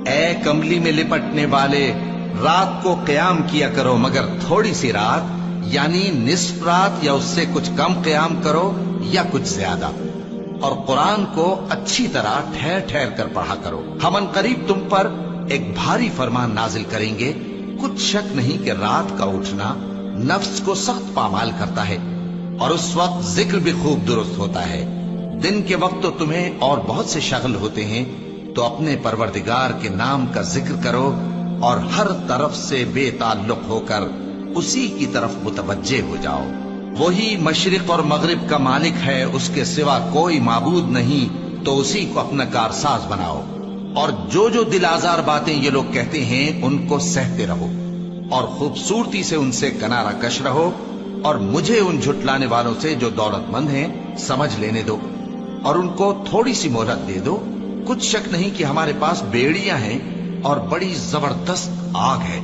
اے کملی میں لپٹنے والے، رات کو قیام کیا کرو مگر تھوڑی سی رات، یعنی نصف رات یا اس سے کچھ کم قیام کرو یا کچھ زیادہ، اور قرآن کو اچھی طرح ٹھہر ٹھہر کر پڑھا کرو۔ ہم ان قریب تم پر ایک بھاری فرمان نازل کریں گے، کچھ شک نہیں کہ رات کا اٹھنا نفس کو سخت پامال کرتا ہے، اور اس وقت ذکر بھی خوب درست ہوتا ہے۔ دن کے وقت تو تمہیں اور بہت سے شغل ہوتے ہیں، تو اپنے پروردگار کے نام کا ذکر کرو اور ہر طرف سے بے تعلق ہو کر اسی کی طرف متوجہ ہو جاؤ۔ وہی مشرق اور مغرب کا مالک ہے، اس کے سوا کوئی معبود نہیں، تو اسی کو اپنا کارساز بناؤ۔ اور جو دل آزار باتیں یہ لوگ کہتے ہیں ان کو سہتے رہو، اور خوبصورتی سے ان سے کنارہ کش رہو، اور مجھے ان جھٹلانے والوں سے جو دولت مند ہیں سمجھ لینے دو، اور ان کو تھوڑی سی مہلت دے دو۔ کچھ شک نہیں کہ ہمارے پاس بیڑیاں ہیں اور بڑی زبردست آگ ہے،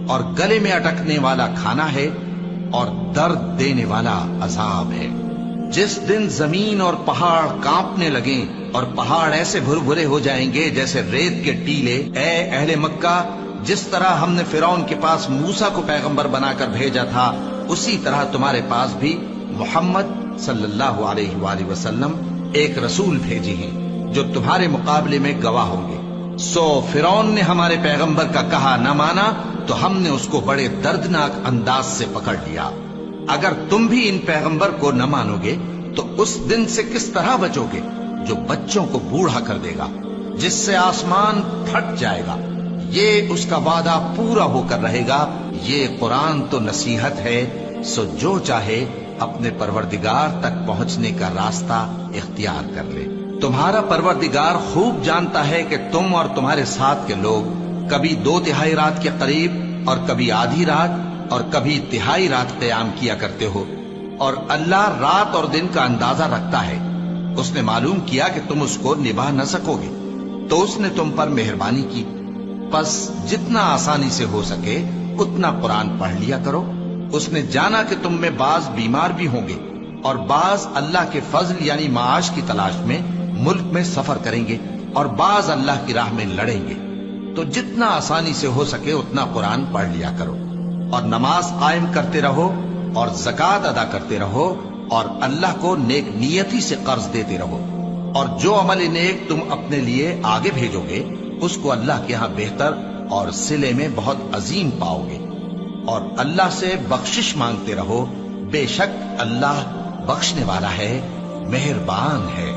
اور گلے میں اٹکنے والا کھانا ہے، اور درد دینے والا عذاب ہے۔ جس دن زمین اور پہاڑ کانپنے لگیں اور پہاڑ ایسے بھربھرے ہو جائیں گے جیسے ریت کے ٹیلے، اے اہل مکہ، جس طرح ہم نے فرعون کے پاس موسیٰ کو پیغمبر بنا کر بھیجا تھا، اسی طرح تمہارے پاس بھی محمد صلی اللہ علیہ وآلہ وسلم ایک رسول بھیجے ہیں جو تمہارے مقابلے میں گواہ ہوں گے۔ سو فرعون نے ہمارے پیغمبر کا کہا نہ مانا تو ہم نے اس کو بڑے دردناک انداز سے پکڑ لیا۔ اگر تم بھی ان پیغمبر کو نہ مانو گے تو اس دن سے کس طرح بچو گے جو بچوں کو بوڑھا کر دے گا، جس سے آسمان پھٹ جائے گا۔ یہ اس کا وعدہ پورا ہو کر رہے گا۔ یہ قرآن تو نصیحت ہے، سو جو چاہے اپنے پروردگار تک پہنچنے کا راستہ اختیار کر لے۔ تمہارا پروردگار خوب جانتا ہے کہ تم اور تمہارے ساتھ کے لوگ کبھی 2/3 رات کے قریب اور کبھی آدھی رات اور کبھی تہائی رات قیام کیا کرتے ہو، اور اللہ رات اور دن کا اندازہ رکھتا ہے۔ اس نے معلوم کیا کہ تم اس کو نبھا نہ سکو گے، تو اس نے تم پر مہربانی کی، پس جتنا آسانی سے ہو سکے اتنا قرآن پڑھ لیا کرو۔ اس نے جانا کہ تم میں بعض بیمار بھی ہوں گے، اور بعض اللہ کے فضل یعنی معاش کی تلاش میں ملک میں سفر کریں گے، اور بعض اللہ کی راہ میں لڑیں گے، تو جتنا آسانی سے ہو سکے اتنا قرآن پڑھ لیا کرو، اور نماز قائم کرتے رہو، اور زکوٰۃ ادا کرتے رہو، اور اللہ کو نیک نیتی سے قرض دیتے رہو، اور جو عمل نیک تم اپنے لیے آگے بھیجو گے اس کو اللہ کے ہاں بہتر اور صلے میں بہت عظیم پاؤ گے، اور اللہ سے بخشش مانگتے رہو، بے شک اللہ بخشنے والا ہے، مہربان ہے۔